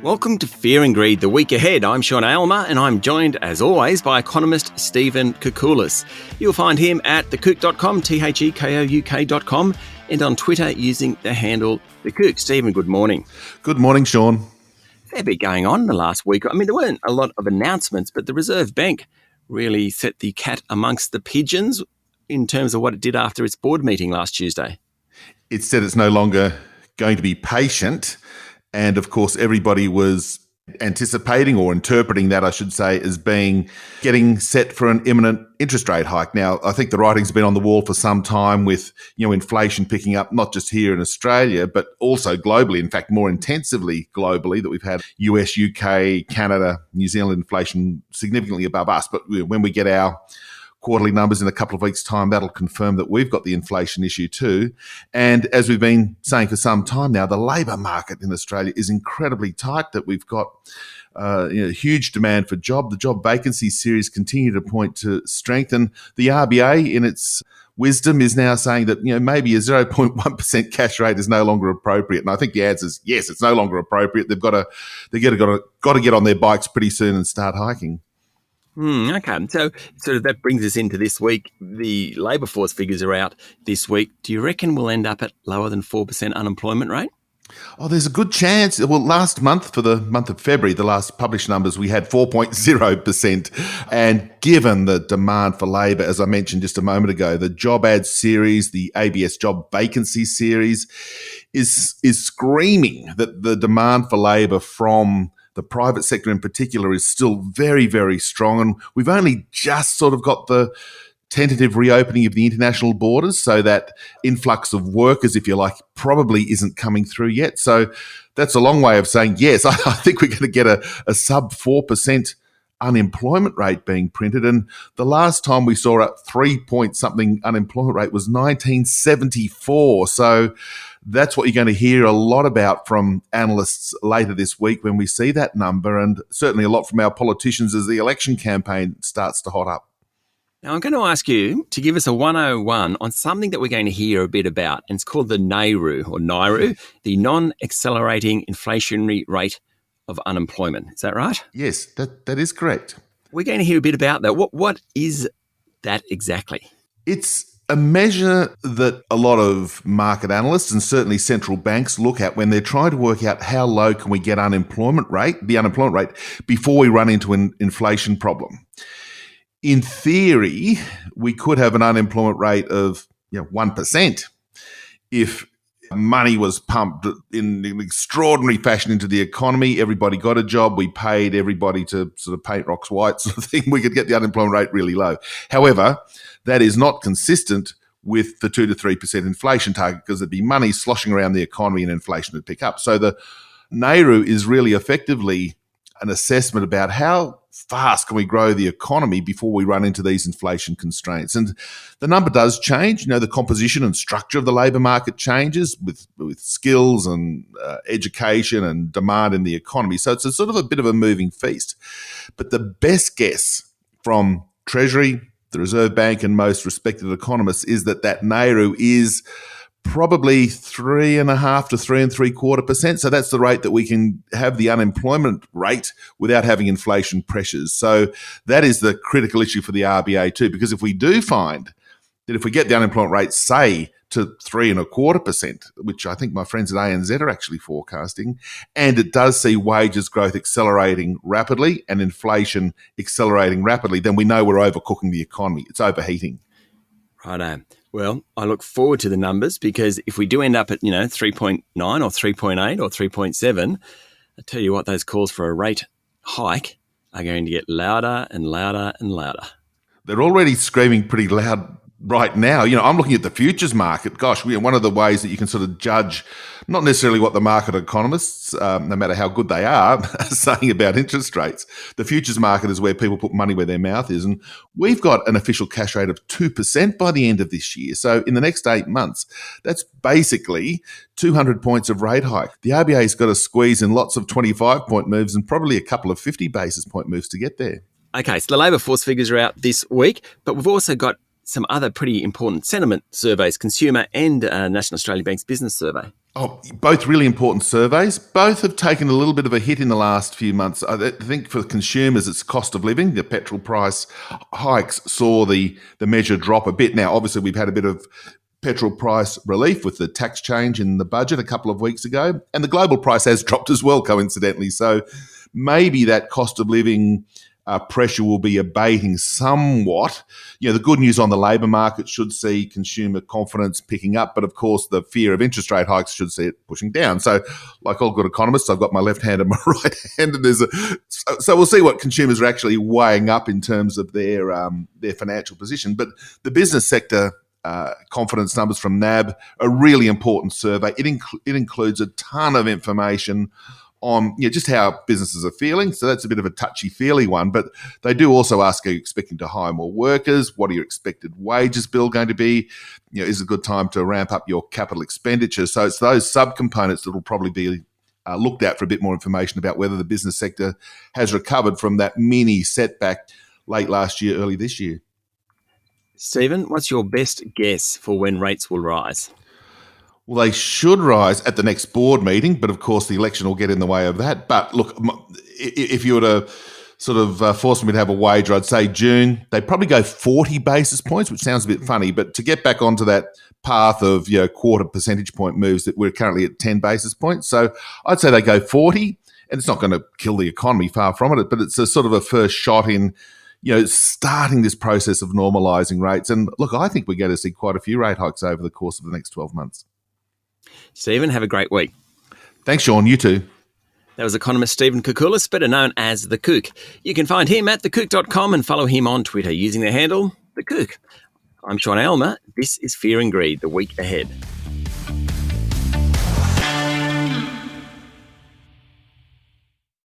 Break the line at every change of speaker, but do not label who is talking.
Welcome to Fear and Greed, the week ahead. I'm Sean Aylmer, and I'm joined, as always, by economist Stephen Koukoulas. You'll find him at thekouk.com, thekouk.com, and on Twitter using the handle thekouk. Stephen, good morning.
Good morning, Sean.
Fair bit going on in the last week. I mean, there weren't a lot of announcements, but the Reserve Bank really set the cat amongst the pigeons in terms of what it did after its board meeting last Tuesday.
It said it's no longer going to be patient. And of course, everybody was anticipating or interpreting that, I should say, as being getting set for an imminent interest rate hike. Now, I think the writing's been on the wall for some time with, inflation picking up, not just here in Australia, but also globally. In fact, more intensively globally, that we've had US, UK, Canada, New Zealand inflation significantly above us. But when we get our quarterly numbers in a couple of weeks' time, that'll confirm that we've got the inflation issue too. And as we've been saying for some time now, the labour market in Australia is incredibly tight, that we've got huge demand for job. The job vacancy series continue to point to strength. And the RBA, in its wisdom, is now saying that maybe a 0.1% cash rate is no longer appropriate. And I think the answer is yes, it's no longer appropriate. They've got to get on their bikes pretty soon and start hiking.
Okay, so that brings us into this week. The labour force figures are out this week. Do you reckon we'll end up at lower than 4% unemployment rate?
Oh, there's a good chance. Well, last month, for the month of February, the last published numbers, we had 4.0%. And given the demand for labour, as I mentioned just a moment ago, the job ad series, the ABS job vacancy series is screaming that the demand for labour from the private sector in particular is still very, very strong. And we've only just sort of got the tentative reopening of the international borders, so that influx of workers, if you like, probably isn't coming through yet. So that's a long way of saying, yes, I think we're going to get a sub 4% unemployment rate being printed. And the last time we saw a 3-point-something unemployment rate was 1974. So that's what you're going to hear a lot about from analysts later this week when we see that number, and certainly a lot from our politicians as the election campaign starts to hot up.
Now, I'm going to ask you to give us a 101 on something that we're going to hear a bit about, and it's called the NAIRU, the Non-Accelerating Inflationary Rate of Unemployment. Is that right?
Yes, that is correct.
We're going to hear a bit about that. What is that exactly?
It's a measure that a lot of market analysts and certainly central banks look at when they're trying to work out how low can we get the unemployment rate, before we run into an inflation problem. In theory, we could have an unemployment rate of 1% if money was pumped in an extraordinary fashion into the economy. Everybody got a job. We paid everybody to sort of paint rocks white sort of thing. We could get the unemployment rate really low. However, that is not consistent with the 2 to 3% inflation target, because there'd be money sloshing around the economy and inflation would pick up. So the NAIRU is really effectively an assessment about how fast can we grow the economy before we run into these inflation constraints. And the number does change. The composition and structure of the labour market changes with skills and education and demand in the economy. So it's a sort of a bit of a moving feast. But the best guess from Treasury, the Reserve Bank, and most respected economists is that NAIRU is probably 3.5% to 3.75%. So that's the rate that we can have the unemployment rate without having inflation pressures. So that is the critical issue for the RBA too, because if we do find that if we get the unemployment rate, say, to 3.25%, which I think my friends at ANZ are actually forecasting, and it does see wages growth accelerating rapidly and inflation accelerating rapidly, then we know we're overcooking the economy. It's overheating.
Righto. Well, I look forward to the numbers, because if we do end up at 3.9 or 3.8 or 3.7, I tell you what, those calls for a rate hike are going to get louder and louder and louder.
They're already screaming pretty loud right now. I'm looking at the futures market. Gosh, one of the ways that you can sort of judge not necessarily what the market economists, no matter how good they are saying about interest rates. The futures market is where people put money where their mouth is. And we've got an official cash rate of 2% by the end of this year. So in the next 8 months, that's basically 200 points of rate hike. The RBA's got to squeeze in lots of 25-point moves and probably a couple of 50 basis point moves to get there.
Okay, so the labour force figures are out this week, but we've also got some other pretty important sentiment surveys, consumer and National Australia Bank's business survey.
Oh, both really important surveys. Both have taken a little bit of a hit in the last few months. I think for consumers, it's cost of living. The petrol price hikes saw the measure drop a bit. Now, obviously, we've had a bit of petrol price relief with the tax change in the budget a couple of weeks ago, and the global price has dropped as well, coincidentally. So maybe that cost of living pressure will be abating somewhat. The good news on the labour market should see consumer confidence picking up, but of course the fear of interest rate hikes should see it pushing down. So, like all good economists, I've got my left hand and my right hand, and so we'll see what consumers are actually weighing up in terms of their financial position. But the business sector confidence numbers from NAB, a really important survey. It includes a ton of information on just how businesses are feeling. So that's a bit of a touchy-feely one. But they do also ask, are you expecting to hire more workers? What are your expected wages bill going to be? Is it a good time to ramp up your capital expenditure? So it's those subcomponents that will probably be looked at for a bit more information about whether the business sector has recovered from that mini setback late last year, early this year.
Stephen, what's your best guess for when rates will rise?
Well, they should rise at the next board meeting, but of course the election will get in the way of that. But look, if you were to sort of force me to have a wager, I'd say June. They'd probably go 40 basis points, which sounds a bit funny, but to get back onto that path of quarter percentage point moves, that we're currently at 10 basis points. So I'd say they go 40, and it's not going to kill the economy, far from it, but it's a sort of a first shot in starting this process of normalising rates. And look, I think we're going to see quite a few rate hikes over the course of the next 12 months.
Stephen, have a great week.
Thanks, Sean. You too.
That was economist Stephen Koukoulas, better known as The Kouk. You can find him at thekouk.com and follow him on Twitter using the handle The Kouk. I'm Sean Aylmer. This is Fear and Greed, the week ahead.